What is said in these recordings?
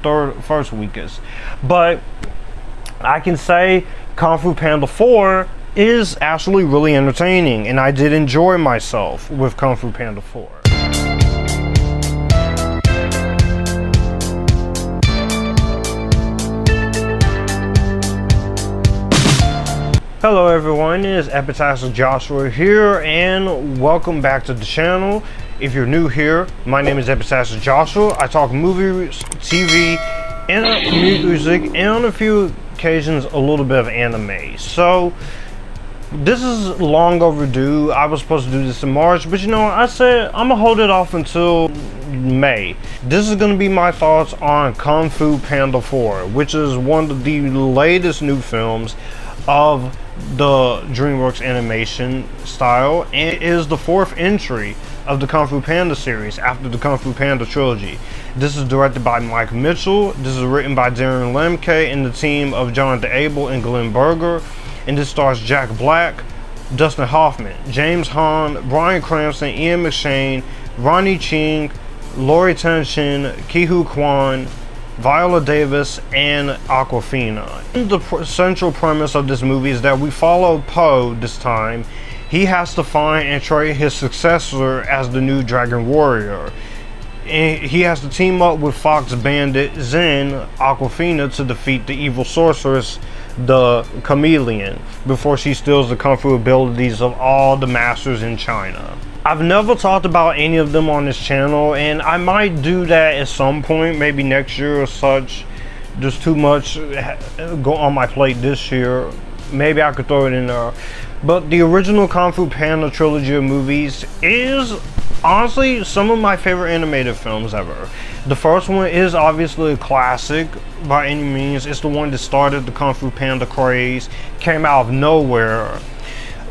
first weakest. But I can say Kung Fu Panda 4 is actually really entertaining, and I did enjoy myself with Kung Fu Panda 4. Hello everyone, it is Epictastic Joshua here, and welcome back to the channel. If you're new here, my name is Epictastic Joshua. I talk movies, TV, and music, and on a few occasions a little bit of anime. So this is long overdue. I was supposed to do this in March, but you know, I said I'm gonna hold it off until May. This is gonna be my thoughts on Kung Fu Panda 4, which is one of the latest new films of the DreamWorks animation style, and it is the fourth entry of the Kung Fu Panda series after the Kung Fu Panda trilogy. This is directed by Mike Mitchell. This is written by Darren Lemke and the team of Jonathan Abel and Glenn Berger, and this stars Jack Black, Dustin Hoffman, James Hahn, Bryan Cranston, Ian McShane, Ronnie Ching, Laurie Tenchin, Ki-Hu Kwan, Viola Davis, and Awkwafina. The central premise of this movie is that we follow Po this time. He has to find and train his successor as the new Dragon Warrior. And he has to team up with Fox Bandit Zen Awkwafina to defeat the evil sorceress, the Chameleon, before she steals the Kung Fu abilities of all the masters in China. I've never talked about any of them on this channel, and I might do that at some point, maybe next year or such. There's too much go on my plate this year. Maybe I could throw it in there. But the original Kung Fu Panda trilogy of movies is honestly some of my favorite animated films ever. The first one is obviously a classic by any means. It's the one that started the Kung Fu Panda craze, came out of nowhere.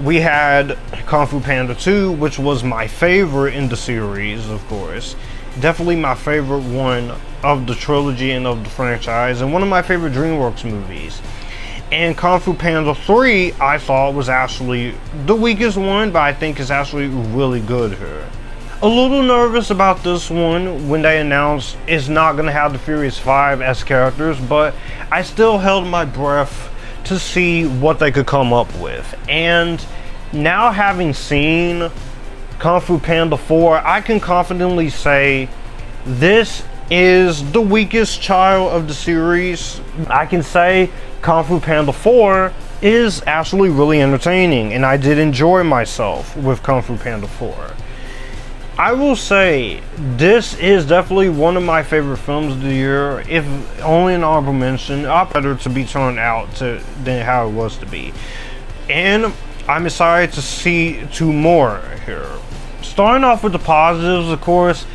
We had Kung Fu Panda 2, which was my favorite in the series, of course. Definitely my favorite one of the trilogy and of the franchise, and one of my favorite DreamWorks movies. And Kung Fu Panda 3, I thought was actually the weakest one, but I think it's actually really good here. A little nervous about this one when they announced it's not going to have the Furious 5 as characters, but I still held my breath to see what they could come up with. And now, having seen Kung Fu Panda 4, I can confidently say this is the weakest child of the series. I can say Kung Fu Panda 4 is actually really entertaining, and I did enjoy myself with Kung Fu Panda 4. I will say this is definitely one of my favorite films of the year, if only an honorable mention. Better to be turned out than how it was to be. And I'm excited to see two more here. Starting off with the positives, of course,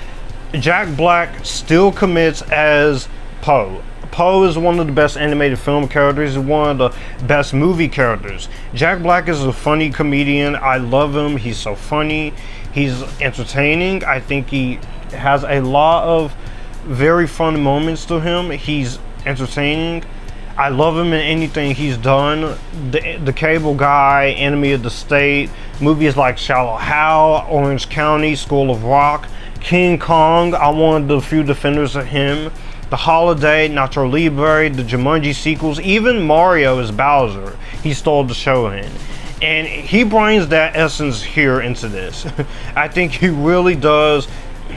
Jack Black still commits as Po. Po is one of the best animated film characters, one of the best movie characters. Jack Black is a funny comedian. I love him. He's so funny. He's entertaining. I think he has a lot of very fun moments to him. He's entertaining. I love him in anything he's done. The Cable Guy, Enemy of the State, movies like Shallow Hal, Orange County, School of Rock, King Kong. I'm one of the few defenders of him. The Holiday, Nacho Libre, the Jumanji sequels, even Mario as Bowser. He stole the show in. And he brings that essence here into this. I think he really does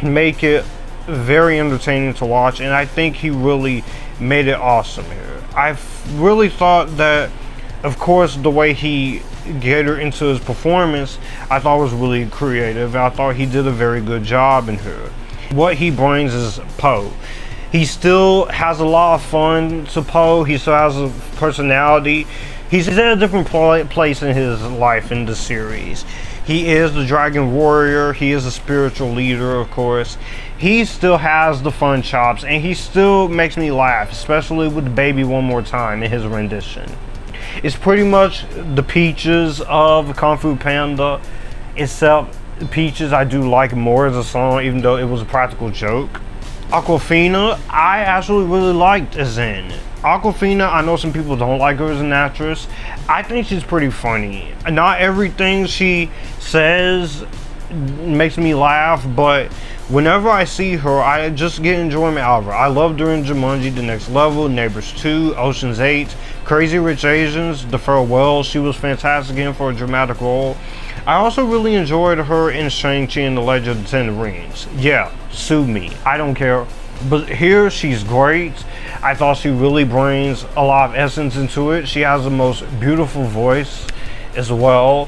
make it very entertaining to watch, and I think he really made it awesome here. I really thought that, of course, the way he catered into his performance, I thought was really creative. I thought he did a very good job in here. What he brings is Po. He still has a lot of fun to Po. He still has a personality. He's at a different place in his life in the series. He is the Dragon Warrior. He is a spiritual leader, of course. He still has the fun chops, and he still makes me laugh, especially with Baby One More Time in his rendition. It's pretty much the Peaches of Kung Fu Panda, except Peaches I do like more as a song, even though it was a practical joke. Awkwafina, I actually really liked as in. Awkwafina, I know some people don't like her as an actress. I think she's pretty funny. Not everything she says makes me laugh, but Whenever I see her, I just get enjoyment out of her. I loved her in Jumanji: The Next Level, Neighbors 2, Ocean's 8, Crazy Rich Asians, The Farewell. She was fantastic in for a dramatic role. I also really enjoyed her in Shang-Chi and the Legend of the Ten Rings. Yeah, sue me, I don't care. But here, she's great. I thought she really brings a lot of essence into it. She has the most beautiful voice as well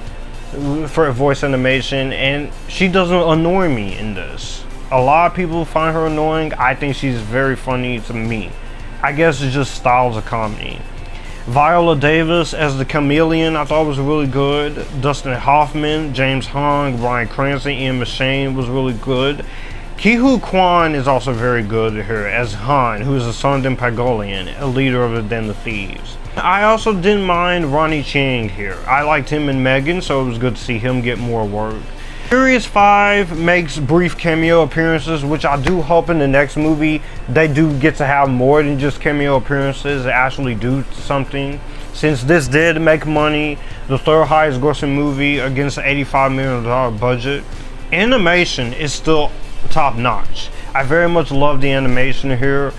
for voice animation, and she doesn't annoy me in this. A lot of people find her annoying. I think she's very funny to me. I guess it's just styles of comedy. Viola Davis as the chameleon, I thought was really good. Dustin Hoffman, James Hong, Bryan Cranston, Ian McShane was really good. Ke-Huy Quan is also very good here as Han, who is the son of Pagolian, a leader of the Den of Thieves. I also didn't mind Ronnie Chang here. I liked him in Megan, so it was good to see him get more work. Furious 5 makes brief cameo appearances, which I do hope in the next movie they do get to have more than just cameo appearances, actually do something. Since this did make money, the third highest grossing movie against an $85 million budget, animation is still top notch. I very much love the animation here.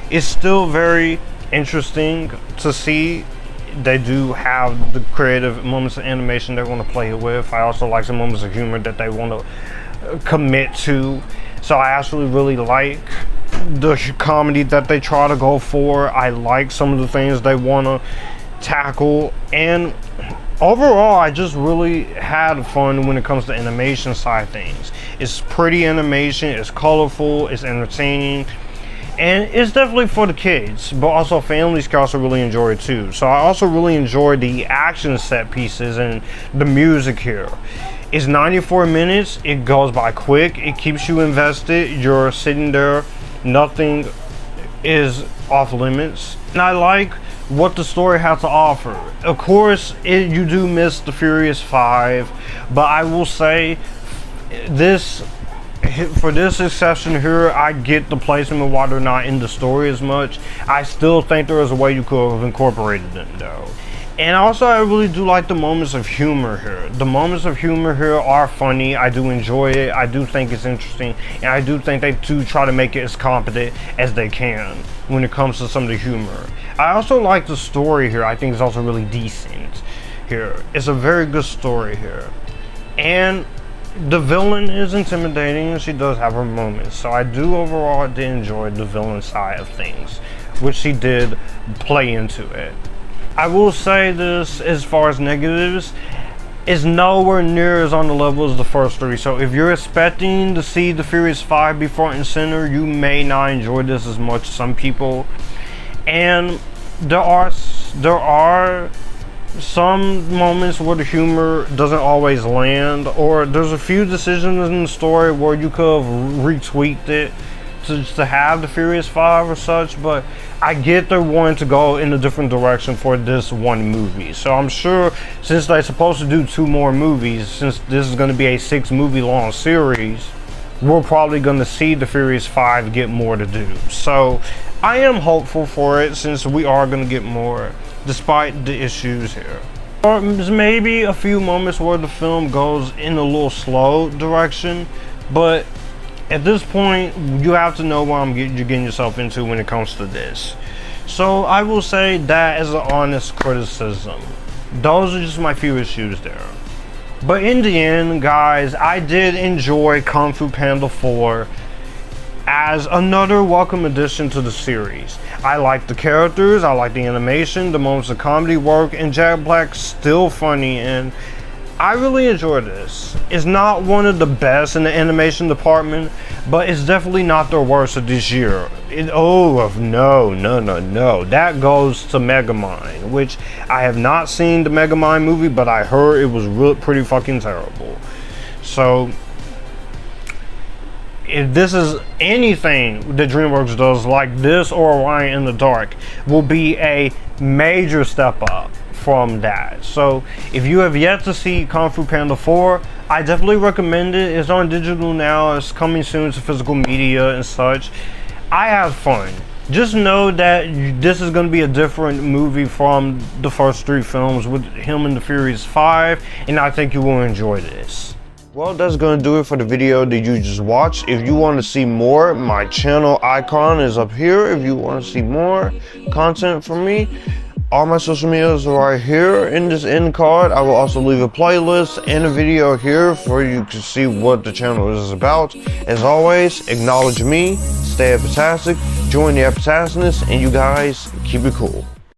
It's still very interesting to see. They do have the creative moments of animation they want to play with. I also like some moments of humor that they want to commit to. So I actually really like the comedy that they try to go for. I like some of the things they want to tackle, and overall I just really had fun when it comes to animation side of things. It's pretty animation, it's colorful, it's entertaining, and it's definitely for the kids, but also families can also really enjoy it too. So I also really enjoyed the action set pieces and the music here. It's 94 minutes, it goes by quick, it keeps you invested, you're sitting there, nothing is off limits, and I like what the story has to offer. Of course, you do miss the Furious 5, but I will say this, for this exception here, I get the placement while they're not in the story as much. I still think there is a way you could have incorporated them though. And also, I really do like the moments of humor here. The moments of humor here are funny. I do enjoy it. I do think it's interesting. And I do think they do try to make it as competent as they can when it comes to some of the humor. I also like the story here. I think it's also really decent here. It's a very good story here. And the villain is intimidating, and she does have her moments. So I do overall did enjoy the villain side of things, which she did play into it. I will say this, as far as negatives, is nowhere near as on the level as the first three. So if you're expecting to see the Furious 5 be front and center, you may not enjoy this as much as some people. And there are some moments where the humor doesn't always land, or there's a few decisions in the story where you could have retweaked it to have the Furious 5 or such, but I get they're wanting to go in a different direction for this one movie. So I'm sure, since they're supposed to do 2 more movies, since this is going to be a 6 movie long series, we're probably going to see the Furious 5 get more to do. So I am hopeful for it, since we are going to get more, despite the issues here. Or maybe a few moments where the film goes in a little slow direction, but at this point, you have to know what you're getting yourself into when it comes to this. So I will say that as an honest criticism. Those are just my few issues there. But in the end, guys, I did enjoy Kung Fu Panda 4 as another welcome addition to the series. I like the characters, I like the animation, the moments of comedy work, and Jack Black's still funny, and I really enjoyed this. It's not one of the best in the animation department, but it's definitely not the worst of this year. No. That goes to Megamind, which I have not seen the Megamind movie, but I heard it was pretty fucking terrible. So if this is anything that DreamWorks does like this, or Orion in the Dark will be a major step up from that. So if you have yet to see Kung Fu Panda 4, I definitely recommend it. It's on digital now, it's coming soon to physical media and such. I have fun. Just know that this is going to be a different movie from the first 3 films with him in the Furious 5, and I think you will enjoy this. Well, that's going to do it for the video that you just watched. If you want to see more, my channel icon is up here. If you want to see more content from me, all my social medias are right here in this end card. I will also leave a playlist and a video here for you to see what the channel is about. As always, acknowledge me, stay epitastic, join the Epictasticness, and you guys keep it cool.